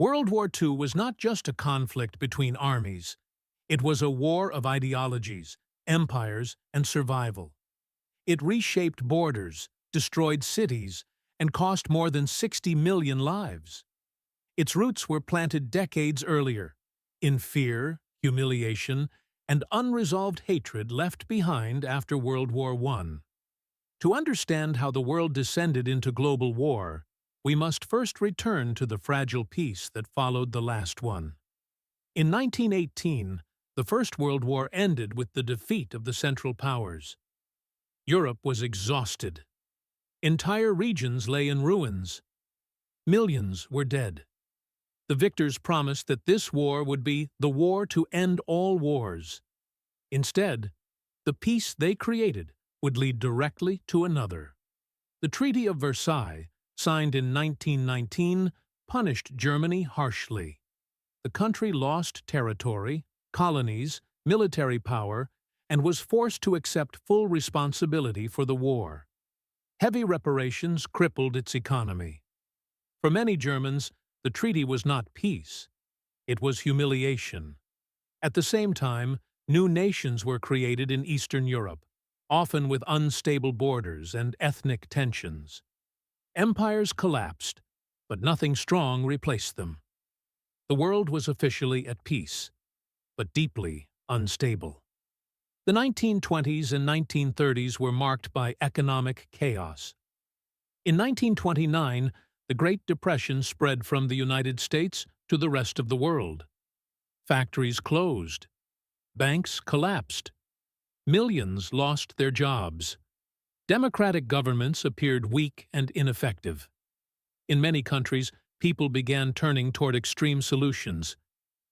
World War II was not just a conflict between armies. It was a war of ideologies, empires, and survival. It reshaped borders, destroyed cities, and cost more than 60 million lives. Its roots were planted decades earlier, in fear, humiliation, and unresolved hatred left behind after World War I. To understand how the world descended into global war, we must first return to the fragile peace that followed the last one. In 1918, the First World War ended with the defeat of the Central Powers. Europe was exhausted. Entire regions lay in ruins. Millions were dead. The victors promised that this war would be the war to end all wars. Instead, the peace they created would lead directly to another. The Treaty of Versailles, signed in 1919, punished Germany harshly. The country lost territory, colonies, military power, and was forced to accept full responsibility for the war. Heavy reparations crippled its economy. For many Germans, the treaty was not peace. It was humiliation. At the same time, new nations were created in Eastern Europe, often with unstable borders and ethnic tensions. Empires collapsed, but nothing strong replaced them. The world was officially at peace, but deeply unstable. The 1920s and 1930s were marked by economic chaos. In 1929, the Great Depression spread from the United States to the rest of the world. Factories closed. Banks collapsed. Millions lost their jobs. Democratic governments appeared weak and ineffective. In many countries, people began turning toward extreme solutions.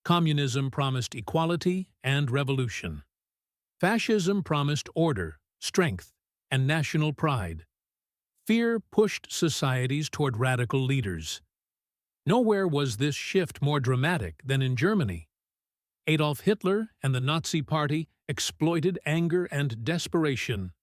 Communism promised equality and revolution. Fascism promised order, strength, and national pride. Fear pushed societies toward radical leaders. Nowhere was this shift more dramatic than in Germany. Adolf Hitler and the Nazi Party exploited anger and desperation.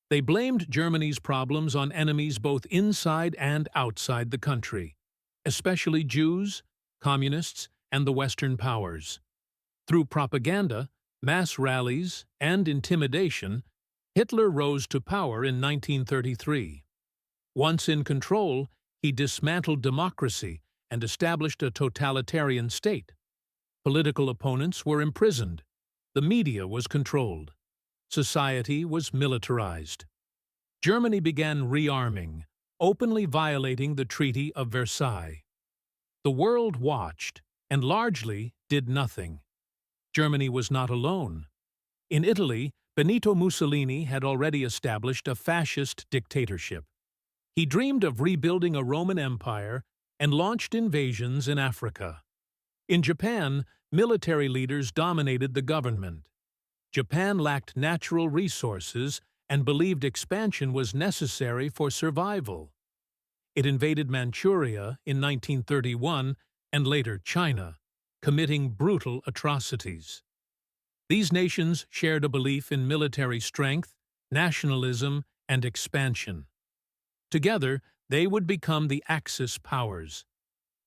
They blamed Germany's problems on enemies both inside and outside the country, especially Jews, communists, and the Western powers. Through propaganda, mass rallies, and intimidation, Hitler rose to power in 1933. Once in control, he dismantled democracy and established a totalitarian state. Political opponents were imprisoned. The media was controlled. Society was militarized. Germany began rearming, openly violating the Treaty of Versailles. The world watched and largely did nothing. Germany was not alone. In Italy, Benito Mussolini had already established a fascist dictatorship. He dreamed of rebuilding a Roman Empire and launched invasions in Africa. In Japan, military leaders dominated the government. Japan lacked natural resources and believed expansion was necessary for survival. It invaded Manchuria in 1931 and later China, committing brutal atrocities. These nations shared a belief in military strength, nationalism, and expansion. Together, they would become the Axis powers.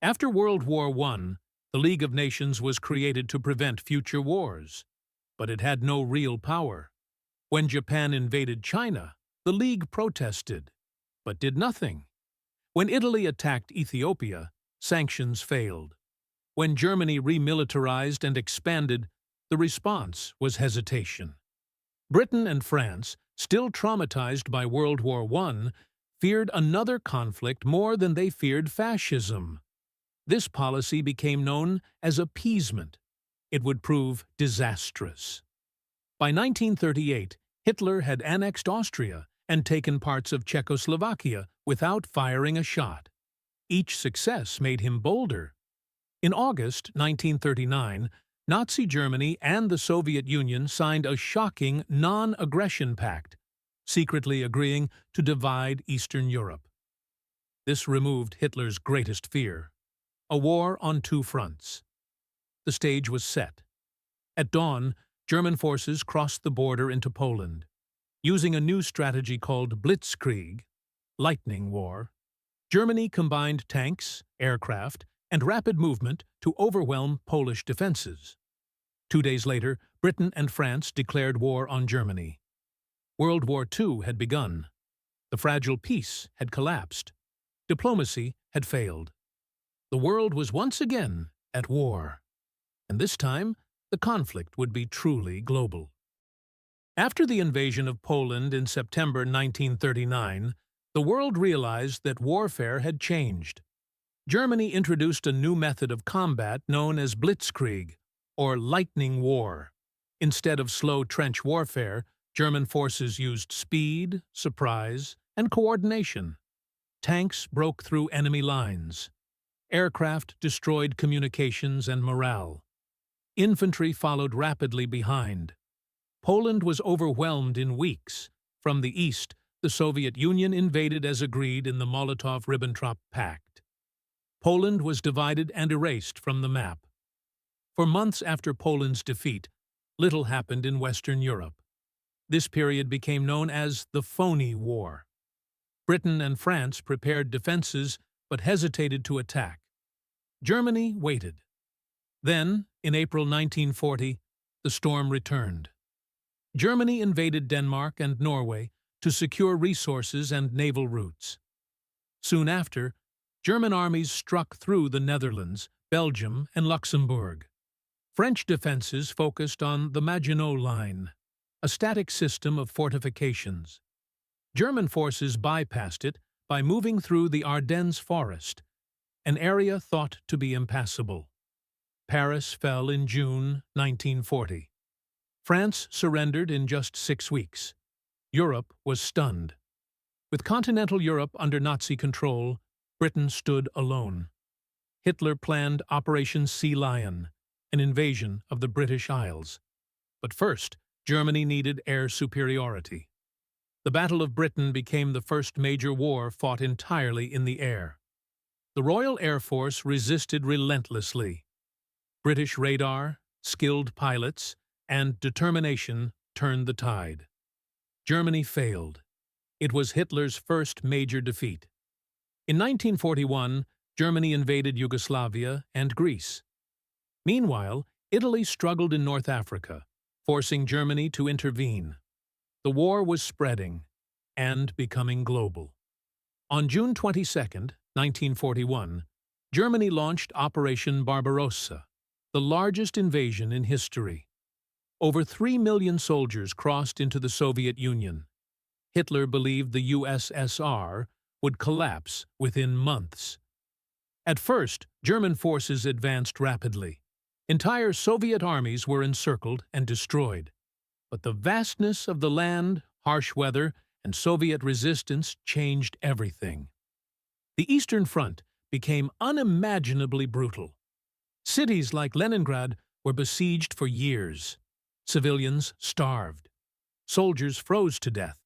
After World War I, the League of Nations was created to prevent future wars, but it had no real power. When Japan invaded China, the League protested, but did nothing. When Italy attacked Ethiopia, sanctions failed. When Germany remilitarized and expanded, the response was hesitation. Britain and France, still traumatized by World War I, feared another conflict more than they feared fascism. This policy became known as appeasement. It would prove disastrous. By 1938, Hitler had annexed Austria and taken parts of Czechoslovakia without firing a shot. Each success made him bolder. In August 1939, Nazi Germany and the Soviet Union signed a shocking non-aggression pact, secretly agreeing to divide Eastern Europe. This removed Hitler's greatest fear: a war on two fronts. The stage was set. At dawn, German forces crossed the border into Poland. Using a new strategy called Blitzkrieg, lightning war, Germany combined tanks, aircraft, and rapid movement to overwhelm Polish defenses. 2 days later, Britain and France declared war on Germany. World War II had begun. The fragile peace had collapsed. Diplomacy had failed. The world was once again at war. And this time, the conflict would be truly global. After the invasion of Poland in September 1939, the world realized that warfare had changed. Germany introduced a new method of combat known as Blitzkrieg, or lightning war. Instead of slow trench warfare, German forces used speed, surprise, and coordination. Tanks broke through enemy lines. Aircraft destroyed communications and morale. Infantry followed rapidly behind. Poland was overwhelmed in weeks. From the east, the Soviet Union invaded as agreed in the Molotov-Ribbentrop Pact. Poland was divided and erased from the map. For months after Poland's defeat, little happened in Western Europe. This period became known as the Phony War. Britain and France prepared defenses but hesitated to attack. Germany waited. Then, in April 1940, the storm returned. Germany invaded Denmark and Norway to secure resources and naval routes. Soon after, German armies struck through the Netherlands, Belgium, and Luxembourg. French defenses focused on the Maginot Line, a static system of fortifications. German forces bypassed it by moving through the Ardennes forest, an area thought to be impassable. Paris fell in June 1940. France surrendered in just 6 weeks. Europe was stunned. With continental Europe under Nazi control, Britain stood alone. Hitler planned Operation Sea Lion, an invasion of the British Isles. But first, Germany needed air superiority. The Battle of Britain became the first major war fought entirely in the air. The Royal Air Force resisted relentlessly. British radar, skilled pilots, and determination turned the tide. Germany failed. It was Hitler's first major defeat. In 1941, Germany invaded Yugoslavia and Greece. Meanwhile, Italy struggled in North Africa, forcing Germany to intervene. The war was spreading and becoming global. On June 22, 1941, Germany launched Operation Barbarossa, the largest invasion in history. Over 3 million soldiers crossed into the Soviet Union. Hitler believed the USSR would collapse within months. At first, German forces advanced rapidly. Entire Soviet armies were encircled and destroyed. But the vastness of the land, harsh weather, and Soviet resistance changed everything. The Eastern Front became unimaginably brutal. Cities like Leningrad were besieged for years. Civilians starved. Soldiers froze to death.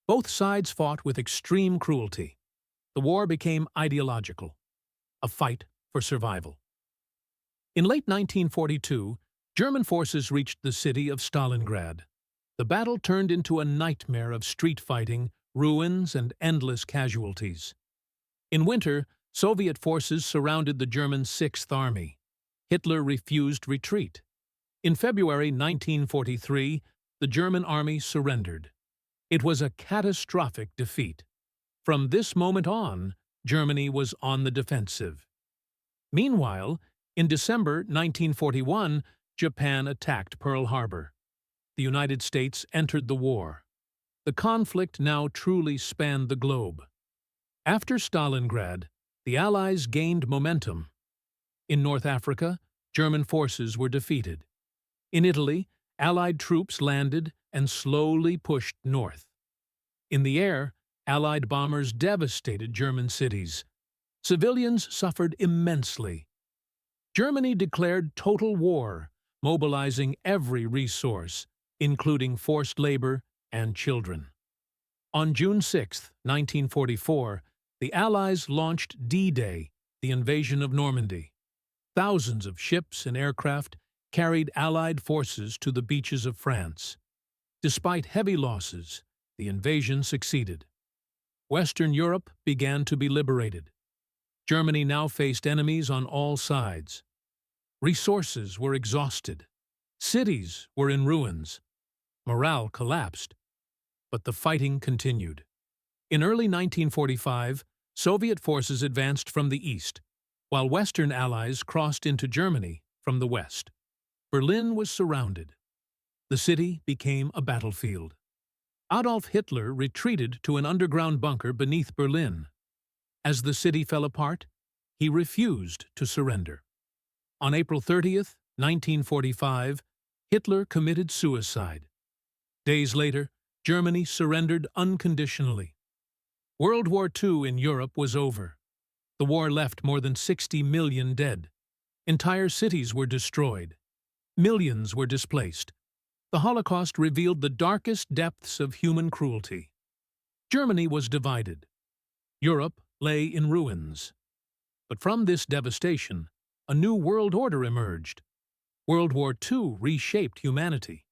Both sides fought with extreme cruelty. The war became ideological, a fight for survival. In late 1942, German forces reached the city of Stalingrad. The battle turned into a nightmare of street fighting, ruins, and endless casualties. In winter, Soviet forces surrounded the German Sixth Army. Hitler refused retreat. In February 1943, the German army surrendered. It was a catastrophic defeat. From this moment on, Germany was on the defensive. Meanwhile, in December 1941, Japan attacked Pearl Harbor. The United States entered the war. The conflict now truly spanned the globe. After Stalingrad, the Allies gained momentum. In North Africa, German forces were defeated. In Italy, Allied troops landed and slowly pushed north. In the air, Allied bombers devastated German cities. Civilians suffered immensely. Germany declared total war, mobilizing every resource, including forced labor and children. On June 6, 1944, the Allies launched D-Day, the invasion of Normandy. Thousands of ships and aircraft carried Allied forces to the beaches of France. Despite heavy losses, the invasion succeeded. Western Europe began to be liberated. Germany now faced enemies on all sides. Resources were exhausted. Cities were in ruins. Morale collapsed. But the fighting continued. In early 1945, Soviet forces advanced from the east, while Western allies crossed into Germany from the west. Berlin was surrounded. The city became a battlefield. Adolf Hitler retreated to an underground bunker beneath Berlin. As the city fell apart, he refused to surrender. On April 30th, 1945, Hitler committed suicide. Days later, Germany surrendered unconditionally. World War II in Europe was over. The war left more than 60 million dead. Entire cities were destroyed. Millions were displaced. The Holocaust revealed the darkest depths of human cruelty. Germany was divided. Europe lay in ruins. But from this devastation, a new world order emerged. World War II reshaped humanity.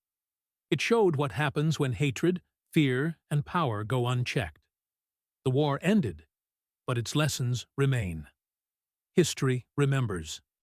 It showed what happens when hatred, fear, and power go unchecked. The war ended, but its lessons remain. History remembers.